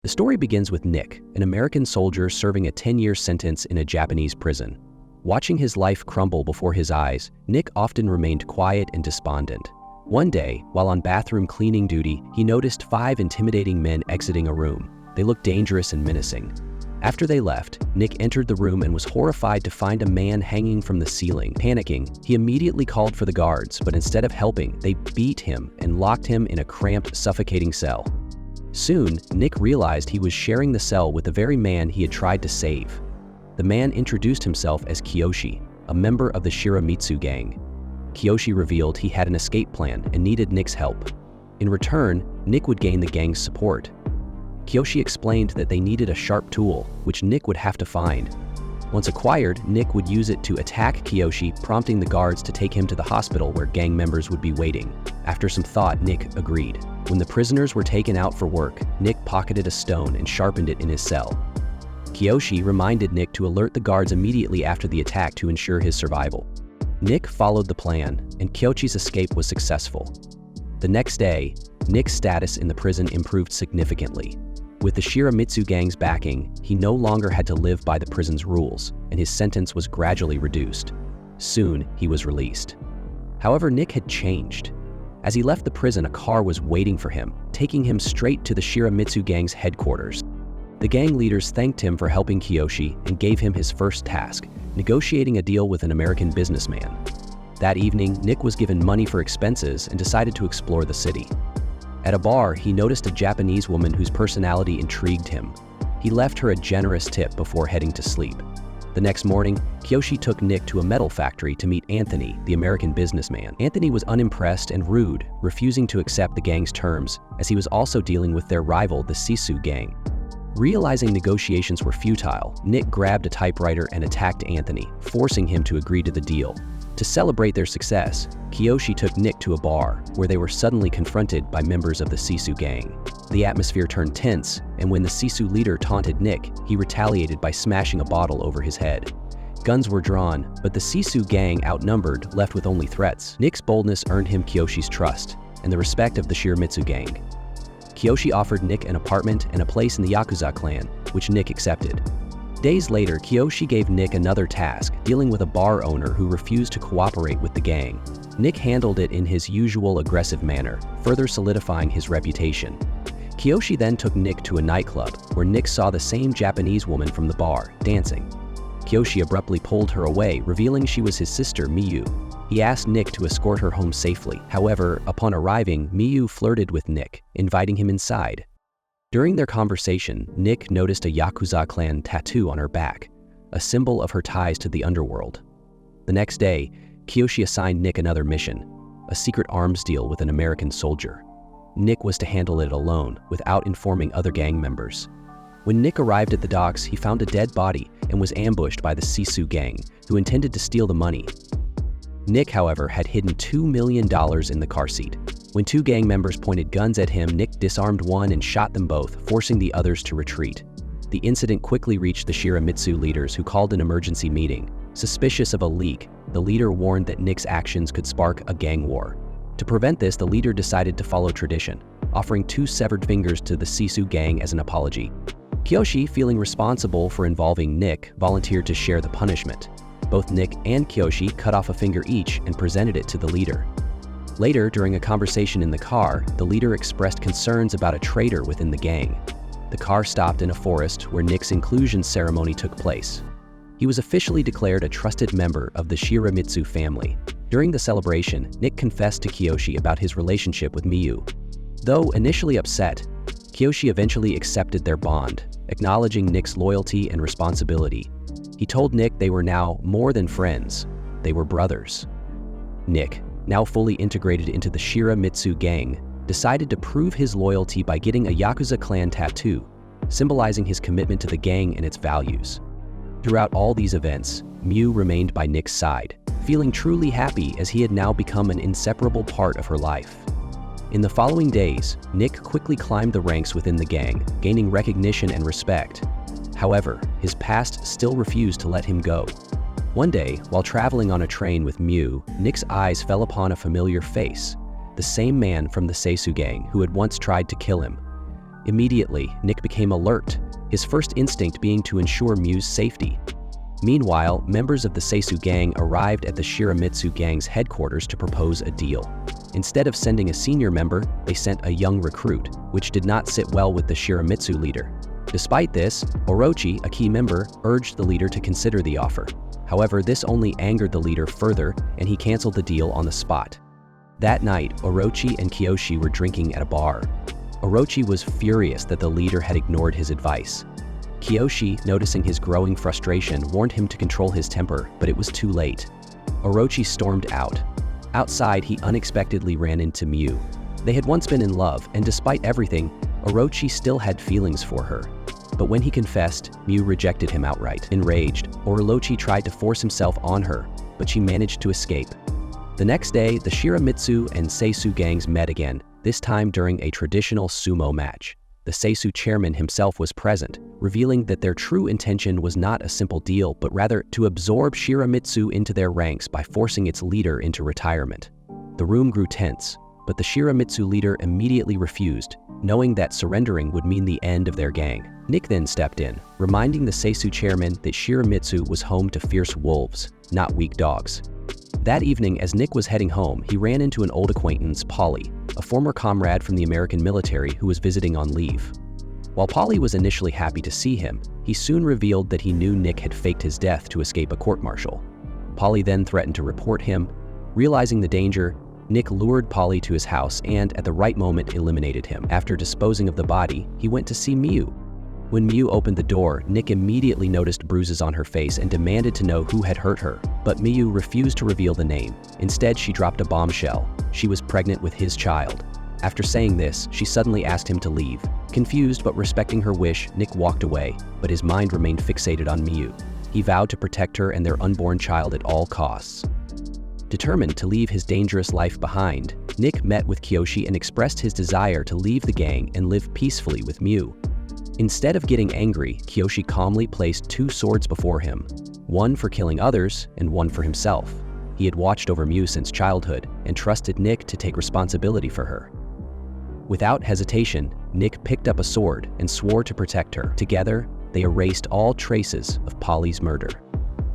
The story begins with Nick, an American soldier serving a 10-year sentence in a Japanese prison. Watching his life crumble before his eyes, Nick often remained quiet and despondent. One day, while on bathroom cleaning duty, he noticed 5 intimidating men exiting a room. They looked dangerous and menacing. After they left, Nick entered the room and was horrified to find a man hanging from the ceiling. Panicking, he immediately called for the guards, but instead of helping, they beat him and locked him in a cramped, suffocating cell. Soon, Nick realized he was sharing the cell with the very man he had tried to save. The man introduced himself as Kiyoshi, a member of the Shiramitsu gang. Kiyoshi revealed he had an escape plan and needed Nick's help. In return, Nick would gain the gang's support. Kiyoshi explained that they needed a sharp tool, which Nick would have to find. Once acquired, Nick would use it to attack Kiyoshi, prompting the guards to take him to the hospital where gang members would be waiting. After some thought, Nick agreed. When the prisoners were taken out for work, Nick pocketed a stone and sharpened it in his cell. Kiyoshi reminded Nick to alert the guards immediately after the attack to ensure his survival. Nick followed the plan, and Kiyoshi's escape was successful. The next day, Nick's status in the prison improved significantly. With the Shiramitsu gang's backing, he no longer had to live by the prison's rules, and his sentence was gradually reduced. Soon, he was released. However, Nick had changed. As he left the prison, a car was waiting for him, taking him straight to the Shiramitsu gang's headquarters. The gang leaders thanked him for helping Kiyoshi and gave him his first task, negotiating a deal with an American businessman. That evening, Nick was given money for expenses and decided to explore the city. At a bar, he noticed a Japanese woman whose personality intrigued him. He left her a generous tip before heading to sleep. The next morning, Kiyoshi took Nick to a metal factory to meet Anthony, the American businessman. Anthony was unimpressed and rude, refusing to accept the gang's terms, as he was also dealing with their rival, the Sisu gang. Realizing negotiations were futile, Nick grabbed a typewriter and attacked Anthony, forcing him to agree to the deal. To celebrate their success, Kiyoshi took Nick to a bar, where they were suddenly confronted by members of the Sisu gang. The atmosphere turned tense, and when the Sisu leader taunted Nick, he retaliated by smashing a bottle over his head. Guns were drawn, but the Sisu gang, outnumbered, left with only threats. Nick's boldness earned him Kiyoshi's trust, and the respect of the Shiramitsu gang. Kiyoshi offered Nick an apartment and a place in the Yakuza clan, which Nick accepted. Days later, Kiyoshi gave Nick another task, dealing with a bar owner who refused to cooperate with the gang. Nick handled it in his usual aggressive manner, further solidifying his reputation. Kiyoshi then took Nick to a nightclub, where Nick saw the same Japanese woman from the bar, dancing. Kiyoshi abruptly pulled her away, revealing she was his sister, Miyu. He asked Nick to escort her home safely. However, upon arriving, Miyu flirted with Nick, inviting him inside. During their conversation, Nick noticed a Yakuza clan tattoo on her back, a symbol of her ties to the underworld. The next day, Kiyoshi assigned Nick another mission, a secret arms deal with an American soldier. Nick was to handle it alone, without informing other gang members. When Nick arrived at the docks, he found a dead body and was ambushed by the Sisu gang, who intended to steal the money. Nick, however, had hidden $2 million in the car seat. When 2 gang members pointed guns at him, Nick disarmed one and shot them both, forcing the others to retreat. The incident quickly reached the Shiramitsu leaders, who called an emergency meeting. Suspicious of a leak, the leader warned that Nick's actions could spark a gang war. To prevent this, the leader decided to follow tradition, offering 2 severed fingers to the Sisu gang as an apology. Kiyoshi, feeling responsible for involving Nick, volunteered to share the punishment. Both Nick and Kiyoshi cut off a finger each and presented it to the leader. Later, during a conversation in the car, the leader expressed concerns about a traitor within the gang. The car stopped in a forest where Nick's inclusion ceremony took place. He was officially declared a trusted member of the Shiramitsu family. During the celebration, Nick confessed to Kiyoshi about his relationship with Miyu. Though initially upset, Kiyoshi eventually accepted their bond, acknowledging Nick's loyalty and responsibility. He told Nick they were now more than friends, they were brothers. Nick, now fully integrated into the Shiramitsu gang, decided to prove his loyalty by getting a Yakuza clan tattoo, symbolizing his commitment to the gang and its values. Throughout all these events, Miyu remained by Nick's side, feeling truly happy as he had now become an inseparable part of her life. In the following days, Nick quickly climbed the ranks within the gang, gaining recognition and respect. However, his past still refused to let him go. One day, while traveling on a train with Miyu, Nick's eyes fell upon a familiar face, the same man from the Seisu gang who had once tried to kill him. Immediately, Nick became alert, his first instinct being to ensure Miu's safety. Meanwhile, members of the Seisu gang arrived at the Shiramitsu gang's headquarters to propose a deal. Instead of sending a senior member, they sent a young recruit, which did not sit well with the Shiramitsu leader. Despite this, Orochi, a key member, urged the leader to consider the offer. However, this only angered the leader further, and he canceled the deal on the spot. That night, Orochi and Kiyoshi were drinking at a bar. Orochi was furious that the leader had ignored his advice. Kiyoshi, noticing his growing frustration, warned him to control his temper, but it was too late. Orochi stormed out. Outside, he unexpectedly ran into Miu. They had once been in love, and despite everything, Orochi still had feelings for her. But when he confessed, Miu rejected him outright. Enraged, Orochi tried to force himself on her, but she managed to escape. The next day, the Shiramitsu and Seisu gangs met again, this time during a traditional sumo match. The Seisu chairman himself was present, revealing that their true intention was not a simple deal, but rather to absorb Shiramitsu into their ranks by forcing its leader into retirement. The room grew tense, but the Shiramitsu leader immediately refused, knowing that surrendering would mean the end of their gang. Nick then stepped in, reminding the Seisu chairman that Shiramitsu was home to fierce wolves, not weak dogs. That evening, as Nick was heading home, he ran into an old acquaintance, Polly, a former comrade from the American military who was visiting on leave. While Polly was initially happy to see him, he soon revealed that he knew Nick had faked his death to escape a court-martial. Polly then threatened to report him. Realizing the danger, Nick lured Polly to his house and, at the right moment, eliminated him. After disposing of the body, he went to see Miu. When Miu opened the door, Nick immediately noticed bruises on her face and demanded to know who had hurt her. But Miu refused to reveal the name. Instead, she dropped a bombshell. She was pregnant with his child. After saying this, she suddenly asked him to leave. Confused but respecting her wish, Nick walked away, but his mind remained fixated on Miu. He vowed to protect her and their unborn child at all costs. Determined to leave his dangerous life behind, Nick met with Kiyoshi and expressed his desire to leave the gang and live peacefully with Miu. Instead of getting angry, Kiyoshi calmly placed two swords before him, one for killing others and one for himself. He had watched over Miu since childhood and trusted Nick to take responsibility for her. Without hesitation, Nick picked up a sword and swore to protect her. Together, they erased all traces of Polly's murder.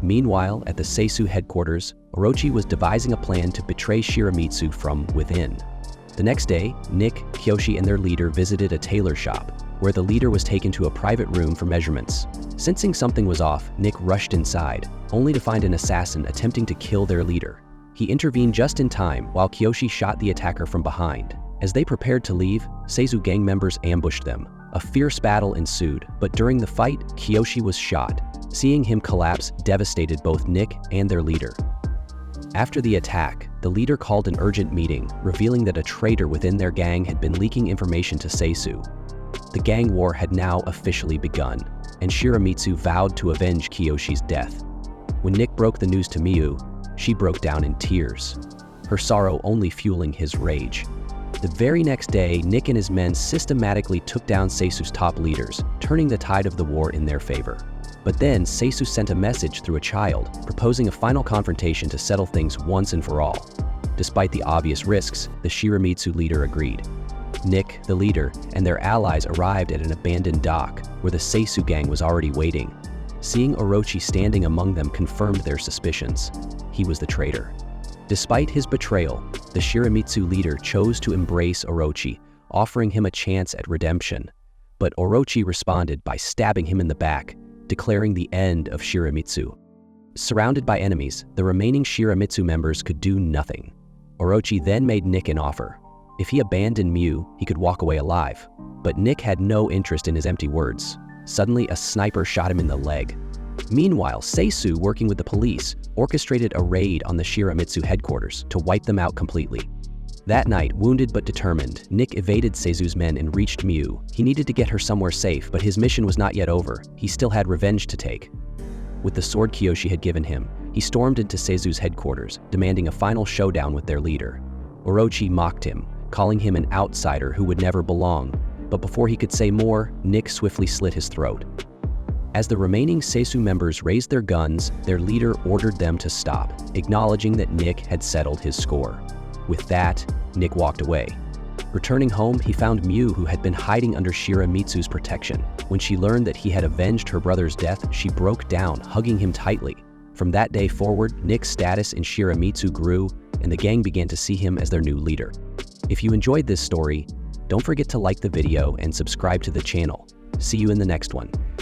Meanwhile, at the Seisu headquarters, Orochi was devising a plan to betray Shiramitsu from within. The next day, Nick, Kiyoshi, and their leader visited a tailor shop, where the leader was taken to a private room for measurements. Sensing something was off, Nick rushed inside, only to find an assassin attempting to kill their leader. He intervened just in time while Kiyoshi shot the attacker from behind. As they prepared to leave, Seisu gang members ambushed them. A fierce battle ensued, but during the fight, Kiyoshi was shot. Seeing him collapse devastated both Nick and their leader. After the attack, the leader called an urgent meeting, revealing that a traitor within their gang had been leaking information to Seisu. The gang war had now officially begun, and Shiramitsu vowed to avenge Kiyoshi's death. When Nick broke the news to Miu, she broke down in tears, her sorrow only fueling his rage. The very next day, Nick and his men systematically took down Seisu's top leaders, turning the tide of the war in their favor. But then, Seisu sent a message through a child, proposing a final confrontation to settle things once and for all. Despite the obvious risks, the Shiramitsu leader agreed. Nick, the leader, and their allies arrived at an abandoned dock, where the Seisu gang was already waiting. Seeing Orochi standing among them confirmed their suspicions. He was the traitor. Despite his betrayal, the Shiramitsu leader chose to embrace Orochi, offering him a chance at redemption. But Orochi responded by stabbing him in the back, declaring the end of Shiramitsu. Surrounded by enemies, the remaining Shiramitsu members could do nothing. Orochi then made Nick an offer. If he abandoned Miu, he could walk away alive. But Nick had no interest in his empty words. Suddenly, a sniper shot him in the leg. Meanwhile, Seisu, working with the police, orchestrated a raid on the Shiramitsu headquarters to wipe them out completely. That night, wounded but determined, Nick evaded Seisu's men and reached Miu. He needed to get her somewhere safe, but his mission was not yet over. He still had revenge to take. With the sword Kiyoshi had given him, he stormed into Seisu's headquarters, demanding a final showdown with their leader. Orochi mocked him, calling him an outsider who would never belong. But before he could say more, Nick swiftly slit his throat. As the remaining Seisu members raised their guns, their leader ordered them to stop, acknowledging that Nick had settled his score. With that, Nick walked away. Returning home, he found Miu, who had been hiding under Shiramitsu's protection. When she learned that he had avenged her brother's death, she broke down, hugging him tightly. From that day forward, Nick's status in Shiramitsu grew, and the gang began to see him as their new leader. If you enjoyed this story, don't forget to like the video and subscribe to the channel. See you in the next one.